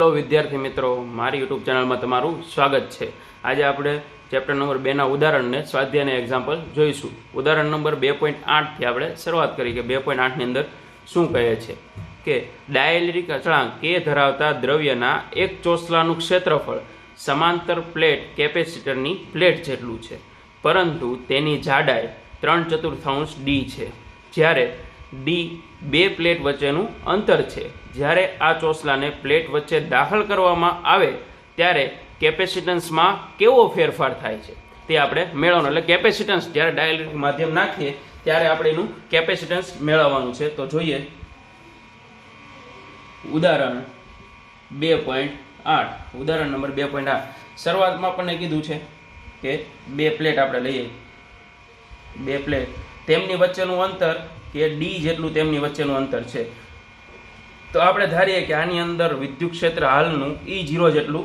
Hello વિદ્યાર્થી મિત્રો, મારી યુટ્યુબ ચેનલમાં તમારું સ્વાગત છે। આજે આપણે ચેપ્ટર નંબર 2ના ઉદાહરણને સ્વાધ્યાયના એક્ઝામ્પલ જોઈશું। ઉદાહરણ નંબર 2.8 થી આપણે શરૂઆત કરી કે 2.8 ની અંદર શું કહે છે કે ડાયઇલેક્ટ્રિક અચળાંક કે ધરાવતા દ્રવ્યના એક ચોસલાનું ક્ષેત્રફળ સમાંતર પ્લેટ કેપેસિટરની પ્લેટ જેટલું છે, પરંતુ તેની જાડાઈ 3/4 d છે, જ્યારે d બે પ્લેટ વચ્ચેનું અંતર છે। જ્યારે આ ચોસલાને પ્લેટ વચ્ચે દાખલ કરવામાં આવે ત્યારે કેપેસિટન્સમાં કેવો ફેરફાર થાય છે તે આપણે મેળવવાનું। એટલે કેપેસિટન્સ જ્યારે ડાયઇલેક્ટ્રિક માધ્યમ નાખીએ ત્યારે આપણે એનું કેપેસિટન્સ મેળવવાનું છે। તો જોઈએ ઉદાહરણ 2.8। ઉદાહરણ નંબર 2.8 શરૂઆતમાં આપણને કીધું છે કે બે પ્લેટ આપણે લઈએ, બે પ્લેટ તેમની વચ્ચેનું અંતર કે d જેટલું તેમની વચ્ચેનું અંતર છે। તો આપણે ધારીએ કે આની અંદર વિદ્યુત ક્ષેત્ર હાલનું E0 જેટલું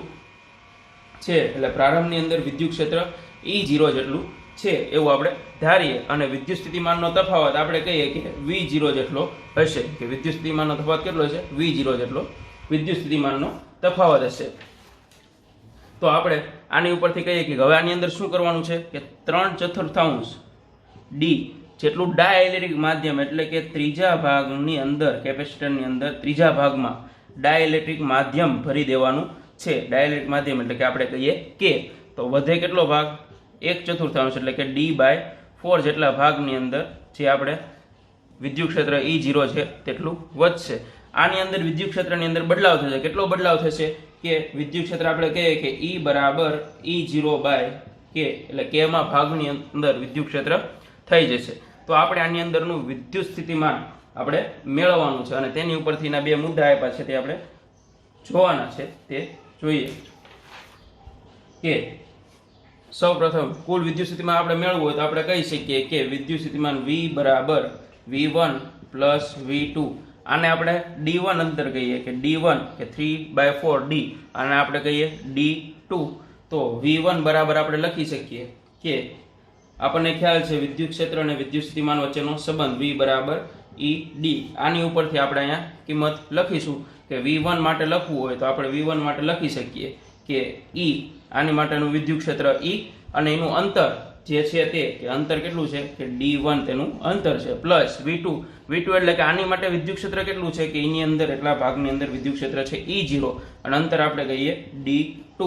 છે, એટલે પ્રારંભની અંદર વિદ્યુત ક્ષેત્ર E0 જેટલું છે એવું આપણે ધારીએ, અને વિદ્યુત સ્થિતિમાનનો તફાવત આપણે કહીએ કે V0 જેટલો હશે, કે વિદ્યુત સ્થિતિમાનનો તફાવત કેટલો છે? V0 જેટલો વિદ્યુત સ્થિતિમાનનો તફાવત હશે। તો આપણે આની ઉપરથી કહીએ કે હવે આની અંદર શું કરવાનું છે કે 3/4 d જેટલું ડાયઇલેક્ટ્રિક માધ્યમ, એટલે કે ત્રીજા ભાગની અંદર કેપેસિટરની અંદર ત્રીજા ભાગમાં ડાયઇલેક્ટ્રિક માધ્યમ ભરી દેવાનું છે। ડાયઇલેક્ટ્રિક માધ્યમ એટલે કે આપણે કહીએ કે તો વધે કેટલો ભાગ? 1/4 એટલે કે d/4 જેટલા ભાગની અંદર જે આપણે વિદ્યુત ક્ષેત્ર E0 છે તેટલું વધશે। આની અંદર વિદ્યુત ક્ષેત્રની અંદર બદલાવ થશે। કેટલો બદલાવ થશે કે વિદ્યુત ક્ષેત્ર આપણે કહીએ કે E બરાબર E0/k, એટલે k માં ભાગની અંદર વિદ્યુત ક્ષેત્ર થઈ જશે। તો આપણે આની અંદરનું વિદ્યુત સ્થિતિમાન આપણે મેળવવાનું છે, અને તેની ઉપરથીના બે મુદ્દા આપ્યા છે તે આપણે જોવાના છે। તે જોઈએ કે સૌપ્રથમ કુલ વિદ્યુત સ્થિતિમાન આપણે મેળવવું હોય તો આપણે કહી શકીએ કે વિદ્યુત સ્થિતિમાન V બરાબર V1 પ્લસ V2, આને આપણે D1 અંતર કહીએ કે D1 કે 3/4 d, આને આપણે કહીએ D2। તો V1 બરાબર આપણે લખી શકીએ કે આપણને ખ્યાલ છે વિદ્યુત ક્ષેત્ર અને વિદ્યુત સ્થિતિમાન વચ્ચેનો સંબંધ V બરાબર ED। આની ઉપરથી આપણે અહીંયા કિંમત લખીશું કે V1 માટે લખવું હોય તો આપણે V1 માટે લખી શકીએ કે E, આની માટેનું વિદ્યુત ક્ષેત્ર E, અને એનું અંતર જે છે તે કે અંતર કેટલું છે કે D1 તેનું અંતર છે, પ્લસ V2 એટલે કે આની માટે વિદ્યુત ક્ષેત્ર કેટલું છે કે એની અંદર એટલા ભાગની અંદર વિદ્યુત ક્ષેત્ર છે E0, અને અંતર આપણે કહીએ D2।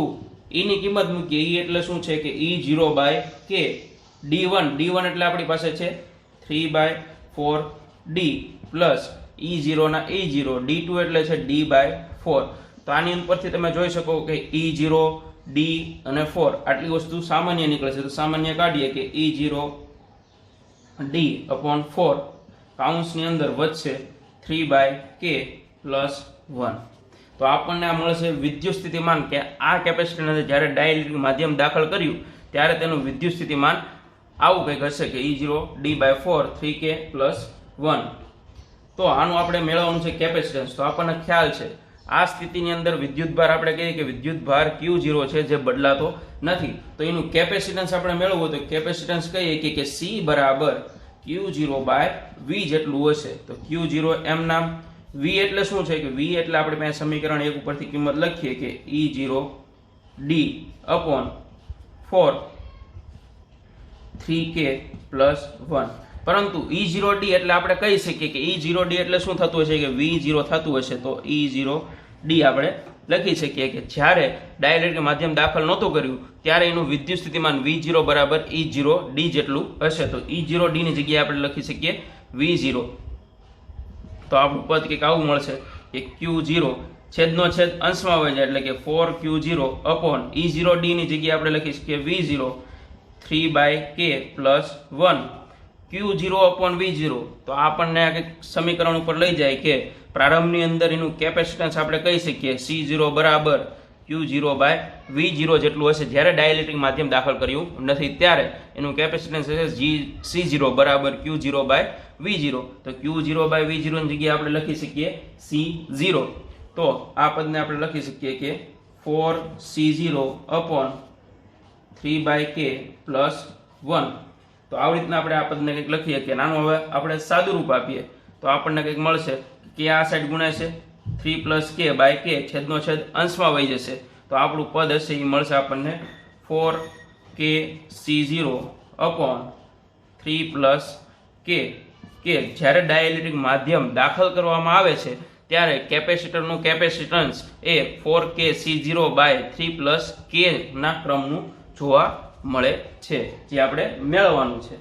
E ની કિંમત મૂકીએ, E એટલે શું છે કે E0/k, D1 એટલે આપણી પાસે છે 3/4 d પ્લસ E0 ના E0, D2 એટલે છે d/4। તો આની ઉપરથી તમે જોઈ શકો કે E0, d અને 4 આટલી વસ્તુ સામાન્ય નીકળે છે। તો સામાન્ય કાઢીએ કે E0d/4 કાઉન્સની અંદર વધશે 3/k પ્લસ 1। તો આપણને આ મળશે વિદ્યુત સ્થિતિમાન કે આ કેપેસિટરને જ્યારે ડાયઇલેક્ટ્રિક માધ્યમ દાખલ કર્યું ત્યારે તેનું વિદ્યુત સ્થિતિમાન આવું કંઈક હશે કે E0d/4 3k પ્લસ 1। તો આનું આપણે મેળવવાનું છે કેપેસિટન્સ। તો આપણને ખ્યાલ છે આ સ્થિતિની અંદર વિદ્યુતભાર આપણે કહીએ કે વિદ્યુતભાર Q0 છે જે બદલાતો નથી। તો એનું કેપેસિટન્સ આપણે મેળવવું તો કેપેસિટન્સ કહીએ કે C બરાબર Q0/V જેટલું હશે। તો Q0 એમ નામ, V એટલે શું છે કે V એટલે આપણે પાસે સમીકરણ 1 ઉપરથી કિંમત લખીએ કે E0d/4 3k પ્લસ 1। પરંતુ E0d એટલે આપણે કહી શકીએ કે E0d એટલે શું થતું હશે કે V0 થતું હશે। તો E0d આપણે લખી શકીએ કે જ્યારે ડાયઇલેક્ટ્રિક માધ્યમ દાખલ નહોતું કર્યું ત્યારે એનું વિદ્યુત સ્થિતિમાન V0 બરાબર E0d જેટલું હશે। તો E0d ની જગ્યાએ આપણે લખી શકીએ V0। તો આપણું પદ કંઈક આવું મળશે કે Q0 છેદનો છેદ અંશમાં હોય જાય એટલે કે 4Q0/E0d ની જગ્યાએ આપણે લખી શકીએ V0 3/k પ્લસ 1 Q0/V0। તો આપણને આ સમીકરણ ઉપર લઈ જાય કે પ્રારંભની અંદર એનું કેપેસિટન્સ આપણે કહી શકીએ C0 બરાબર Q0/V0 જેટલું હશે। જ્યારે ડાયઇલેક્ટ્રિક માધ્યમ દાખલ કર્યું નથી ત્યારે એનું કેપેસિટન્સ હશે C0 બરાબર Q0/V0। તો Q0/V0 ની જગ્યાએ આપણે લખી શકીએ C0। તો આ પદને આપણે લખી શકીએ કે 4C0/3/k પ્લસ 1। તો આવી રીતના આપણે આ પદને કંઈક લખીએ કે નાનું હવે આપણે સાદું રૂપ આપીએ તો આપણને કંઈક મળશે કે આ સાઈડ ગુણાશે 3 + k બાય k છેદનો છેદ અંશમાં વહી જશે તો આપણું પદ હશે એ મળશે આપણને 4kc0 અપોન 3 + k જ્યારે ડાયઇલેક્ટ્રિક માધ્યમ દાખલ કરવામાં આવે છે ત્યારે કેપેસિટરનું capacitance A 4kc0 by 3 + k ના ક્રમનું જોવા મળે છે, જે આપણે મેળવવાનું છે.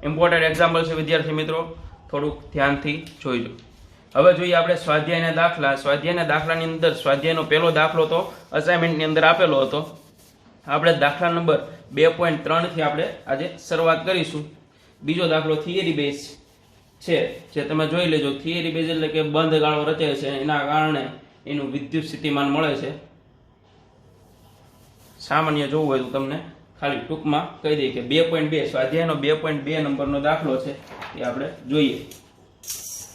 ઇમ્પોર્ટન્ટ એક્ઝામ્પલ છે વિદ્યાર્થી મિત્રો, થોડુંક ધ્યાનથી જોઈજો. હવે જોઈએ આપણે સ્વાધ્યાયના દાખલા. સ્વાધ્યાયના દાખલાની અંદર સ્વાધ્યાયનો પહેલો દાખલો તો અસાઇનમેન્ટની અંદર આપેલો હતો. આપણે દાખલા નંબર 2.3 થી આપણે આજે શરૂઆત કરીશું. બીજો દાખલો થિયરી બેઝ છે, જે તમે જોઈ લેજો. થિયરી બેઝ એટલે કે બંધ ગાળો રચે છે, એના કારણે એનું વિદ્યુત સ્થિતિમાન મળે છે. સામાન્ય જોવું હોય તો તમને ખાલી ટૂંકમાં કહી દઈએ કે 2.2 સ્વાધ્યાયનો 2.2 નંબરનો દાખલો છે, એ આપણે જોઈએ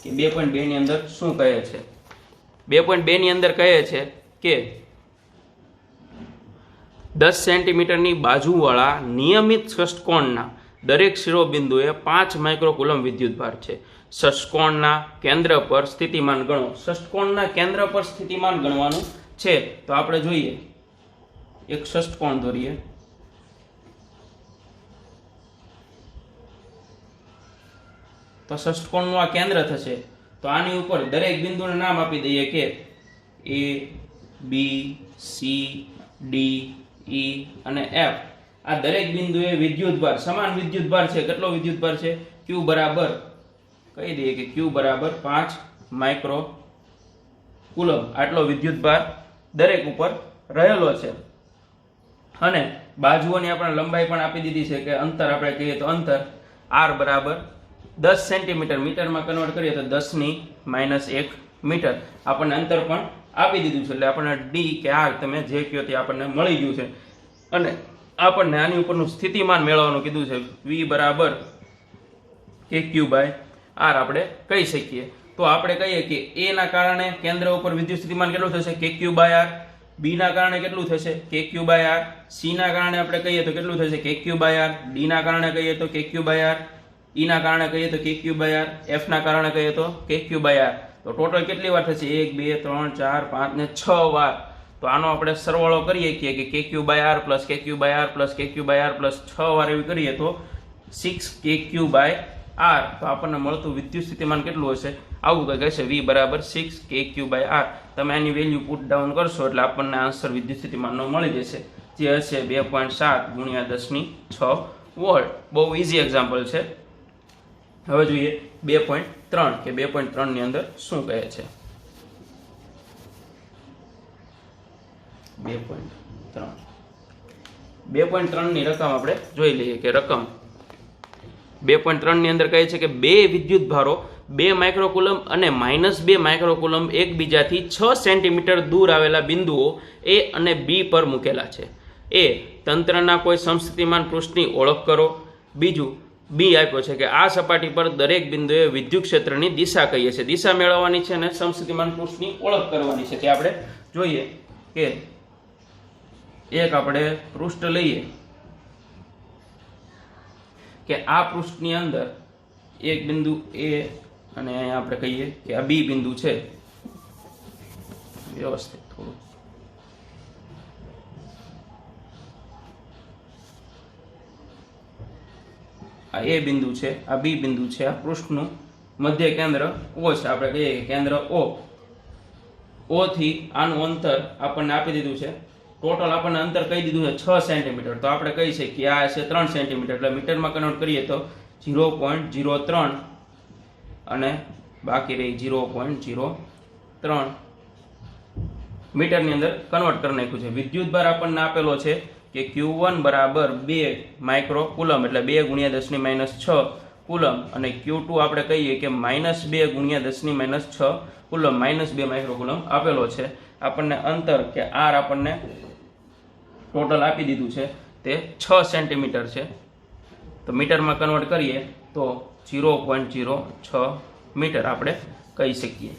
કે 2.2 ની અંદર શું કહે છે. 2.2 ની અંદર કહે છે કે 10 સેન્ટીમીટરની બાજુવાળા નિયમિત ષષ્ટકોણના દરેક શિરોબિંદુએ 5 માઇક્રોકુલમ વિદ્યુતભાર છે. ષષ્ટકોણના કેન્દ્ર પર સ્થિતિમાન ગણો. ષષ્ટકોણના કેન્દ્ર પર સ્થિતિમાન ગણવાનું છે તો આપણે જોઈએ. એક ષષ્ટકોણ દોરીએ. તો ષષ્ટકોણનું આ કેન્દ્ર થશે. તો આની ઉપર દરેક બિંદુને નામ આપી દઈએ કે A, B, C, D, E અને F. આ દરેક બિંદુએ વિદ્યુતભાર સમાન વિદ્યુતભાર છે. કેટલો વિદ્યુતભાર છે? Q બરાબર કહી દઈએ કે Q બરાબર 5 માઇક્રોકુલમ આટલો વિદ્યુતભાર દરેક ઉપર રહેલો છે. અને બાજુઓની આપણે લંબાઈ પણ આપી દીધી છે કે અંતર આપણે કહીએ તો અંતર R બરાબર 10 સેન્ટીમીટર, મીટરમાં કન્વર્ટ કરીએ તો 10⁻1 મીટર આપણને અંતર પણ આપી દીધું છે. એટલે આપણને D કે R તમે જે કહો તે આપણને મળી ગયું છે. અને આપણને આની ઉપરનું સ્થિતિમાન મેળવવાનું કીધું છે. V બરાબર kq/r આપણે કહી શકીએ. તો આપણે કહીએ કે A ના કારણે કેન્દ્ર ઉપર વિદ્યુત સ્થિતિમાન કેટલું થશે? kq/r. B ના કારણે કેટલું થશે? kq/r. C ના કારણે આપણે કહીએ તો કેટલું થશે? kq/r. D ના કારણે કહીએ તો kq/r. E ના કારણે કહીએ તો kq/r. F ના કારણે કહીએ તો kq/r. તો ટોટલ કેટલી વાર થશે? 1 2 3 4 5 ને 6 વાર. તો આનો આપણે સરવાળો કરીએ કે kq/r + kq/r + kq/r + 6 વાર એવી કરીએ તો 6kq/r. તો આપણને મળતું વિદ્યુત સ્થિતિમાન કેટલું હશે? આવું કંઈક હશે. V બરાબર 6kq/r. તમે આની વેલ્યુ પુટ ડાઉન કરશો એટલે આપણને આન્સર વિદ્યુત સ્થિતિમાનનો મળી જશે, જે હશે 2.7 × 10⁶ વોલ્ટ. બહુ ઇઝી એક્ઝામ્પલ છે. હવે જોઈએ 2.3 કે 2.3 ની અંદર શું કહે છે. 2.3 ની રકમ આપણે જોઈ લઈએ કે રકમ 2.3 ની અંદર કહે છે કે બે વિદ્યુતભારો 2 માઇક્રોકુલમ અને -2 માઇક્રોકુલમ એકબીજાથી 6 સેન્ટીમીટર દૂર આવેલા બિંદુઓ A અને B પર મૂકેલા છે. A તંત્રના કોઈ સમસ્થિતિમાન પૃષ્ઠની ઓળખ કરો. બીજું B આપ્યો છે કે આ સપાટી પર દરેક બિંદુએ વિદ્યુત ક્ષેત્રની દિશા કહીએ છીએ. દિશા મેળવવાની છે અને સમસ્થિતિમાન પૃષ્ઠની ઓળખ કરવાની છે. તે આપણે જોઈએ કે એક આપણે પૃષ્ઠ લઈએ કે આ પૃષ્ઠની અંદર એક બિંદુ A અને અહીંયા આપણે કહીએ કે આ B બિંદુ છે. વ્યવસ્થિત થોડું આ A બિંદુ છે, આ B બિંદુ છે. આ પૃષ્ઠનું મધ્ય કેન્દ્ર O છે. આપણે કહીએ કે કેન્દ્ર O થી આનું અંતર આપણને આપી દીધું છે. ટોટલ આપણને અંતર કહી દીધું છે 6 સેન્ટીમીટર. તો આપણે કહી શકીએ કે આ છે 3 સેન્ટીમીટર. એટલે મીટરમાં કન્વર્ટ કરીએ તો 0.03 અને બાકી રહી 0.03 મીટરની અંદર કન્વર્ટ કરી નાખ્યું છે. વિદ્યુતભાર આપણને આપેલો છે કે Q1 બરાબર 2 માઇક્રોકુલમ એટલે 2 × 10⁻6 કુલમ અને Q2 આપણે કહીએ કે -2 × 10⁻6 કુલમ, -2 માઇક્રોકુલમ આપેલો છે. આપણને અંતર કે R આપણને ટોટલ આપી દીધું છે તે 6 સેન્ટીમીટર છે. તો મીટરમાં કન્વર્ટ કરીએ તો 0.06 મીટર આપણે કહી શકીએ.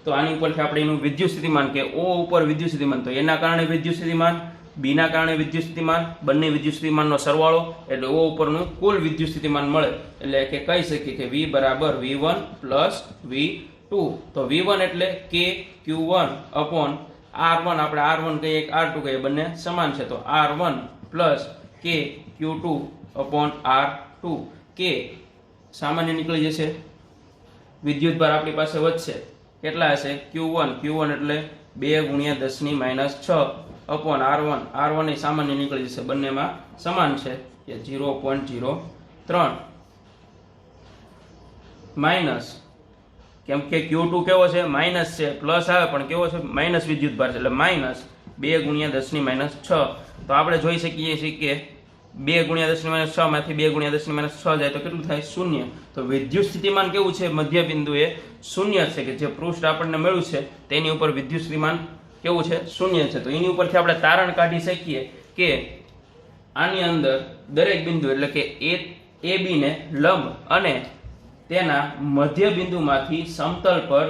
તો આની ઉપરથી આપણે એનું વિદ્યુત સ્થિતિમાન કે O ઉપર વિદ્યુત સ્થિતિમાન, તો એના કારણે વિદ્યુત સ્થિતિમાન, B ના કારણે વિદ્યુત સ્થિતિમાન, બંને વિદ્યુત સ્થિતિમાનનો સરવાળો એટલે O ઉપરનું કુલ વિદ્યુત સ્થિતિમાન મળે. એટલે કે કહી શકીએ કે V બરાબર V1 + V2 તો V1 એટલે KQ1 અપોન R1, આપણે R1 કહીએ કે R2 કહીએ, બંને સમાન છે, તો R1 plus KQ2 upon R2. K સામાન્ય નીકળી જશે, વિદ્યુતભાર આપણી પાસે વધશે, કેટલા હશે Q1 એટલે 2 × 10⁻6 અપોન R1 એ સામાન્ય નીકળી જશે, બંનેમાં સમાન છે કે 0.03 માઇનસ, કેમ કે Q2 કેવો છે માઇનસ છે, પ્લસ આવે પણ કેવો છે માઇનસ વિદ્યુતભાર છે, એટલે માઇનસ 2 × 10⁻6. તો આપણે જોઈ શકીએ છીએ કે 2 × 10⁻6 માંથી 2 × 10⁻6 જાય તો કેટલું થાય 0. તો વિદ્યુત સ્થિતિમાન કેવું છે, મધ્ય બિંદુએ 0 છે, કે જે પૃષ્ઠ આપણને મળ્યું છે તેની ઉપર વિદ્યુત સ્થિતિમાન કેવું છે 0 છે. તો એની ઉપરથી આપણે તારણ કાઢી શકીએ કે આની અંદર દરેક બિંદુ એટલે કે AB ને લંબ અને તેના મધ્ય બિંદુમાંથી સમતલ પર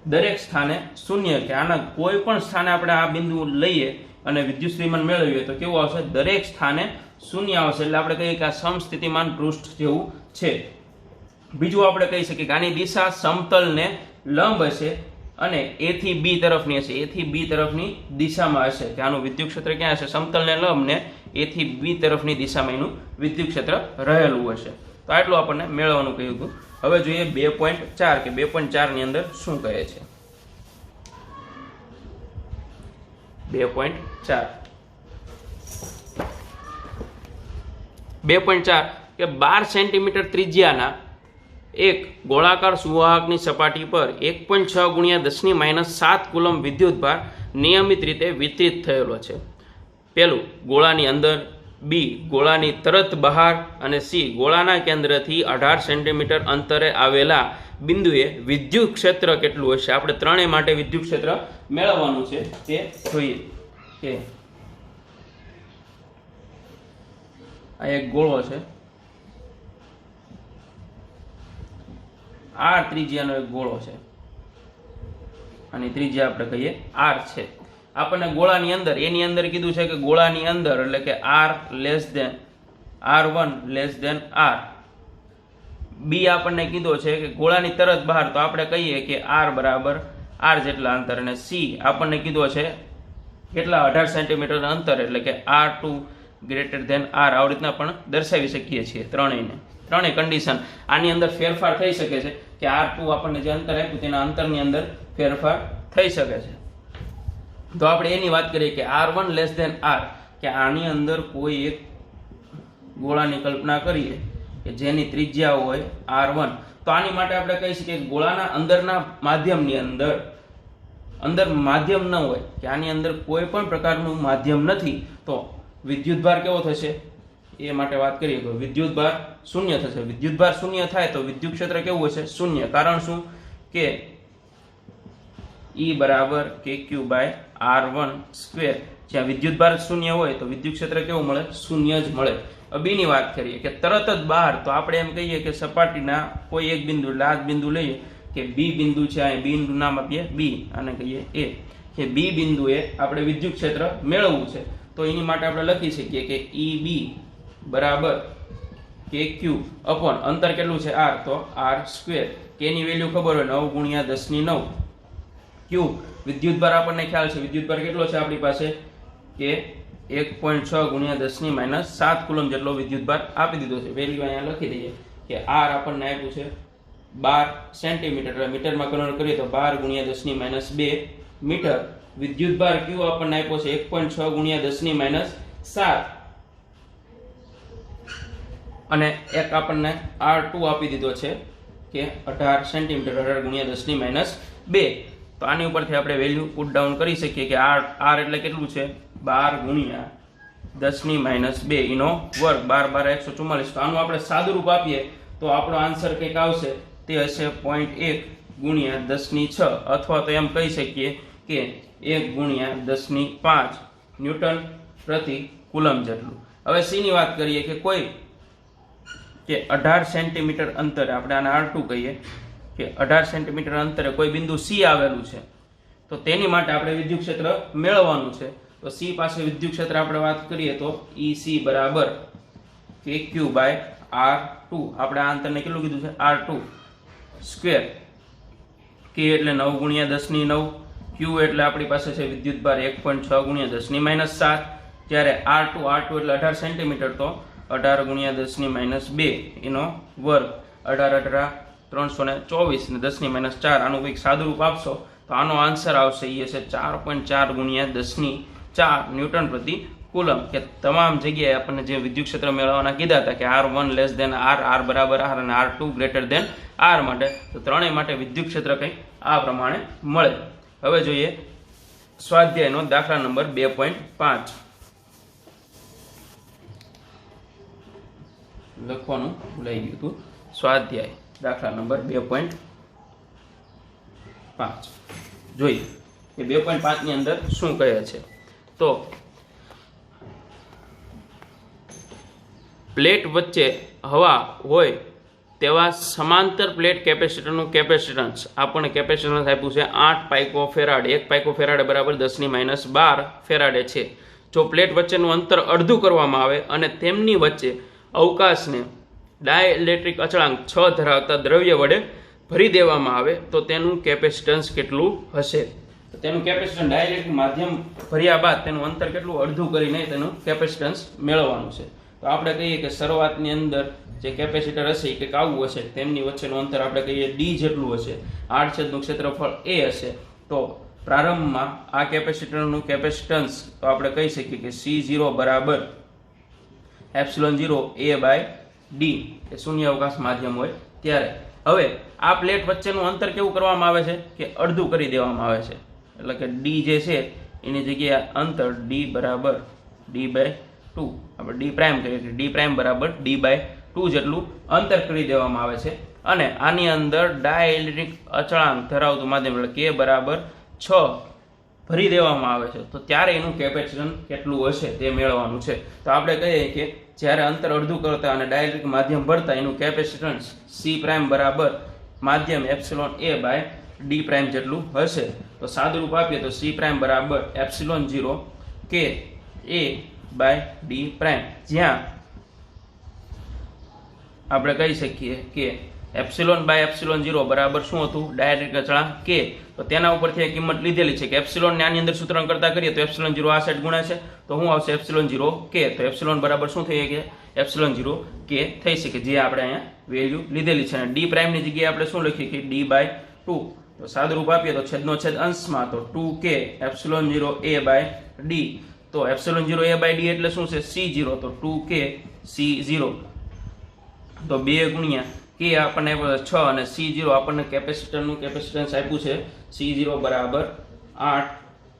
દરેક સ્થાને 0, કે આના કોઈ પણ સ્થાને આપણે આ બિંદુ લઈએ અને વિદ્યુત સ્થિતિમાન મેળવીએ તો કેવું આવશે, દરેક સ્થાને 0 આવશે. એટલે આપણે કહીએ કે આ સમસ્થિતિમાન પૃષ્ઠ જેવું છે. બીજું આપણે કહી શકીએ કે આની દિશા સમતલને લંબ હશે અને A થી B તરફની હશે, A થી B તરફની દિશામાં હશે, કે આનું વિદ્યુત ક્ષેત્ર ક્યાં હશે, સમતલને લંબ ને A થી B તરફની દિશામાં એનું વિદ્યુત ક્ષેત્ર રહેલું હશે. તો આટલું આપણને મેળવવાનું કહ્યું હતું. હવે જોઈએ 2.4 કે 2.4 ની અંદર શું કહે છે. 2.4 કે 12 સેન્ટીમીટર ત્રિજ્યાના એક ગોળાકાર સુવાહકની સપાટી પર 1.6 × 10⁻7 કુલમ વિદ્યુતભાર નિયમિત રીતે વિતરિત થયેલો છે. પહેલું, ગોળાની અંદર, B ગોળાની તરત બહાર અને C ગોળાના કેન્દ્રથી 18 સેન્ટીમીટર અંતરે આવેલા બિંદુએ વિદ્યુત ક્ષેત્ર કેટલું હશે. આપણે ત્રણેય માટે વિદ્યુત ક્ષેત્ર મેળવવાનું છે તે જોઈએ. કે આ એક ગોળો છે, R ત્રિજ્યાનો એક ગોળો છે, આની ત્રિજ્યા આપણે કહીએ R છે. આપણને ગોળાની અંદર, એની અંદર કીધું છે કે ગોળાની અંદર એટલે કે R1 R. B આપણને કીધો છે કે ગોળાની તરત બહાર, તો આપણે કહીએ કે R બરાબર R જેટલા અંતર, અને C આપણને કીધો છે કેટલા 18 સેન્ટીમીટર અંતર, એટલે કે R2 ગ્રેટર ધેન R. આવી રીતના પણ દર્શાવી શકીએ છીએ ત્રણેયને. ત્રણેય કન્ડિશન આની અંદર ફેરફાર થઈ શકે છે, કે R2 આપણને જે અંતર આપ્યું તેના અંતરની અંદર ફેરફાર થઈ શકે છે. તો આપણે એની વાત કરીએ કે R1 R, કે આની અંદર કોઈ એક ગોળાની કલ્પના કરીએ કે જેની ત્રિજ્યા હોય R1. તો આની માટે આપણે કહી શકીએ કે ગોળાના અંદરના માધ્યમની અંદર માધ્યમ ન હોય, કે આની અંદર કોઈ પણ પ્રકારનું માધ્યમ નથી, તો વિદ્યુતભાર કેવો થશે એ માટે વાત કરીએ તો વિદ્યુતભાર 0 થશે. વિદ્યુતભાર 0 થાય તો વિદ્યુત ક્ષેત્ર કેવું હશે 0. કારણ શું, કે E બરાબર KQ/R1². જ્યાં વિદ્યુતભાર 0 હોય તો વિદ્યુત ક્ષેત્ર કેવું મળે 0 જ મળે. B ની વાત કરીએ કે તરત જ બહાર, તો આપણે એમ કહીએ કે સપાટીના કોઈ એક બિંદુ, એટલે આ બિંદુ લઈએ કે B બિંદુ છે, આ B નું નામ આપીએ B અને કહીએ A, કે B બિંદુએ આપણે વિદ્યુત ક્ષેત્ર મેળવવું છે. તો એની માટે આપણે લખી શકીએ કે EB બરાબર KQ અપોન અંતર કેટલું છે R, તો R². K ની વેલ્યુ ખબર હોય 9 × 10⁹. Q વિદ્યુતભાર આપણને ખ્યાલ છે, વિદ્યુતભાર કેટલો છે આપણી પાસે કે 1.6 × 10⁻7 કુલમ જેટલો વિદ્યુતભાર આપી દીધો છે. વેલ્યુ અહીંયા લખી દઈએ કે R આપણને આપ્યું છે 12 સેન્ટીમીટર, મીટરમાં કન્વર્ટ કરીએ તો 12 × 10⁻2 મીટર. વિદ્યુતભાર Q આપણને આપ્યો છે 1.6 × 10⁻7, અને એક આપણને R2 આપી દીધો છે કે 18 સેન્ટીમીટર, 18 × 10⁻2. તો આની ઉપરથી આપણે વેલ્યુ પુટ ડાઉન કરી શકીએ કે R એટલે કેટલું છે 12 × 10⁻2 એનો વર્ગ, 12 × 144. તો આનું આપણે સાદું રૂપ આપીએ તો આપણો આન્સર કંઈક આવશે, તે હશે 0.1 × 10⁶, અથવા તો એમ કહી શકીએ કે 1 × 10⁵ ન્યૂટન પ્રતિ કુલમ જેટલું. હવે C ની વાત કરીએ કે કોઈ કે 18 સેન્ટીમીટર અંતરે, આપણે આને R2 કહીએ, કે 18 સેન્ટીમીટર અંતરે કોઈ બિંદુ C આવેલું છે, તો તેની માટે આપણે વિદ્યુત ક્ષેત્ર મેળવવાનું છે. તો C પાસે વિદ્યુત ક્ષેત્ર આપણે વાત કરીએ તો EC બરાબર KQ/R2. આપણે આ અંતરને કેટલું કીધું છે R2, સ્ક્વેર, કે એટલે 9 ગુણ્યા 10 ની 9, ક્યુ એટલે આપણી પાસે છે વિદ્યુતભાર 1.6 ગુણ્યા 10 ની -7, જ્યારે R2 એટલે 18 સેન્ટીમીટર તો 18 ગુણ્યા 10 ની -2 એનો વર્ગ, 18 324 ને 10 ની -4, આનું કંઈક સાદુરૂપ આપશો તો આનો આન્સર આવશે એ હશે 4.4 ગુણ્યા 10 ની 4 ન્યૂટન પ્રતિ કુલમ. કે તમામ જગ્યાએ આપણને જે વિદ્યુત ક્ષેત્ર મેળવવાના કીધા હતા કે R1 less than R, R બરાબર R અને R2 ગ્રેટર દેન R માટે, તો ત્રણેય માટે વિદ્યુત ક્ષેત્ર કંઈક આ પ્રમાણે મળે. હવે જોઈએ સ્વાધ્યાયનો દાખલા નંબર 2.5. લખવાનું ભૂલાઈ ગયું હતું. સ્વાધ્યાય દાખલા નંબર 2.5 જોઈએ કે 2.5 ની અંદર શું કહે છે. તો પ્લેટ વચ્ચે હવા હોય તેવા સમાંતર પ્લેટ કેપેસિટરનું કેપેસિટન્સ, આપણને કેપેસિટન્સ આપ્યું છે 8 પાઇકો ફેરાડ. 1 પાઇકો ફેરાડ બરાબર 10 ની -12 ફેરાડે છે. જો પ્લેટ વચ્ચેનું અંતર અડધું કરવામાં આવે અને તેમની વચ્ચે અવકાશને ડાયઇલેક્ટ્રિક અચળાંક 6 ધરાવતા દ્રવ્ય વડે ભરી દેવામાં આવે તો તેનું કેપેસિટન્સ કેટલું હશે. તો તેનું કેપેસિટન્સ ડાયઇલેક્ટ્રિક માધ્યમ ભર્યા બાદ તેનું અંતર કેટલું અડધું કરીને તેનું કેપેસિટન્સ મેળવવાનું છે. તો આપણે કહીએ કે શરૂઆતની અંદર જે કેપેસિટર હશે એ કંઈક આવું હશે, તેમની વચ્ચેનું અંતર આપણે કહીએ ડી જેટલું હશે, આડછેદનું ક્ષેત્રફળ એ હશે. તો પ્રારંભમાં આ કેપેસિટરનું કેપેસિટન્સ તો આપણે કહી શકીએ કે C0 બરાબર ε0 A/d, એ શૂન્ય અવકાશ માધ્યમ હોય ત્યારે. હવે આ પ્લેટ વચ્ચેનું અંતર કેવું કરવામાં આવે છે કે અડધું કરી દેવામાં આવે છે, એટલે કે ડી જે છે એની જગ્યાએ અંતર ડી બરાબર d/2, આપણે ડી પ્રાઇમ કરીએ કે ડી પ્રાઇમ બરાબર d/2 જેટલું અંતર કરી દેવામાં આવે છે. અને આની અંદર ડાયઇલેક્ટ્રિક અચળાંક ધરાવતું માધ્યમ એટલે કે બરાબર 6 ભરી દેવામાં આવે છે. તો ત્યારે એનું કેપેસિટન્સ કેટલું હશે તે મેળવવાનું છે. તો આપણે કહીએ કે જ્યારે અંતર અડધું કરતા અને ડાયઇલેક્ટ્રિક માધ્યમ ભરતા એનું કેપેસિટન્સ C પ્રાઇમ બરાબર માધ્યમ ε/d પ્રાઇમ જેટલું હશે. તો સાદુરૂપ આપીએ તો C પ્રાઇમ બરાબર ε0 k A/d પ્રાઇમ, જ્યાં આપણે કહી શકીએ કે ε/ε0 બરાબર શું હતું ડાયઇલેક્ટ્રિક અચળાંક k. તો તેના ઉપરથી એક કિંમત લીધેલી છે કે એપ્સિલોન ને આની અંદર સૂત્રણ કરતા કરીએ તો ε0 આ સાઈડ ગુણ્યા છે તો શું આવશે ε0 k. તો એપ્સિલોન બરાબર શું થઈ શકે ε0 k થઈ શકે, જે આપણે અહીંયા વેલ્યુ લીધેલી છે. અને ડી પ્રાઇમ ની જગ્યાએ આપણે શું લખીએ કે d/2. તો સાદુરૂપ આપીએ તો છેદનો છેદ અંશમાં તો 2k ε0 A/d. તો ε0 A/d એટલે શું છે C0, તો 2k C0. તો 2 ગુણ્યા કે આપણને 6 અને C0 આપણને કેપેસિટરનું કેપેસિટન્સ આપ્યું છે C0 બરાબર 8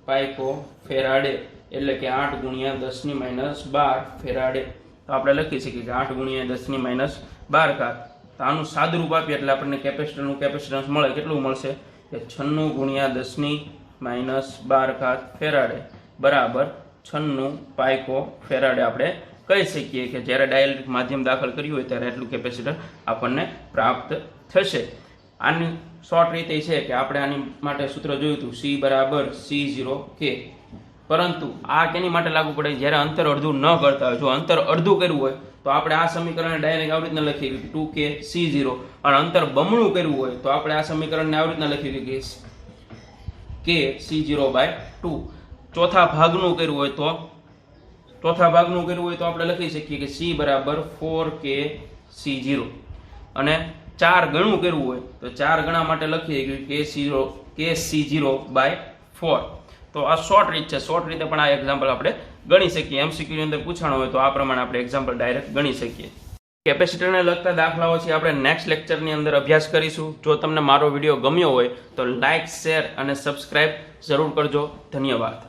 પાઇકો ફેરાડે, એટલે કે 8 ગુણ્યા 10 ની -12 ફેરાડે. તો આપણે લખી શકીએ કે 8 ગુણ્યા 10 ની -12 ઘાત. તો આનું સાદુરૂપ આપીએ એટલે આપણને કેપેસિટરનું કેપેસિટન્સ મળે, કેટલું મળશે કે 96 ગુણ્યા 10 ની -12 ઘાત ફેરાડે બરાબર 96 પાઇકો ફેરાડે. આપણે કહી શકીએ કે જ્યારે ડાયઇલેક્ટ્રિક માધ્યમ દાખલ કર્યું હોય ત્યારે એટલું કેપેસિટર આપણને પ્રાપ્ત થશે. આની શોર્ટ રીત એ છે કે આપણે આની માટે સૂત્ર જોયું હતું C બરાબર C0 k, પરંતુ આ કેની માટે લાગુ પડે જ્યારે અંતર અડધું ન કરતા હોય. જો અંતર અડધું કર્યું હોય તો આપણે આ સમીકરણને ડાયરેક્ટ આવી રીતના લખીએ કે 2k C0, અને અંતર બમણું કર્યું હોય તો આપણે આ સમીકરણને આવી રીતના લખીએ કે k C0/2. ચોથા ભાગનું કર્યું હોય તો આપણે લખી શકીએ કે C બરાબર 4k C0, અને 4 ગણું કરવું હોય તો 4 ગણા માટે લખીએ કે k C0/4. તો આ શોર્ટ રીત છે. શોર્ટ રીતે પણ આ એક્ઝામ્પલ આપણે ગણી શકીએ. MCQ ની અંદર પૂછાણો હોય તો આ પ્રમાણે આપણે એક્ઝામ્પલ ડાયરેક્ટ ગણી શકીએ. કેપેસિટરને લગતા દાખલાઓ છે આપણે નેક્સ્ટ લેક્ચરની અંદર અભ્યાસ કરીશું. જો તમને મારો વિડીયો ગમ્યો હોય તો લાઇક, શેર અને સબસ્ક્રાઇબ જરૂર કરજો. ધન્યવાદ.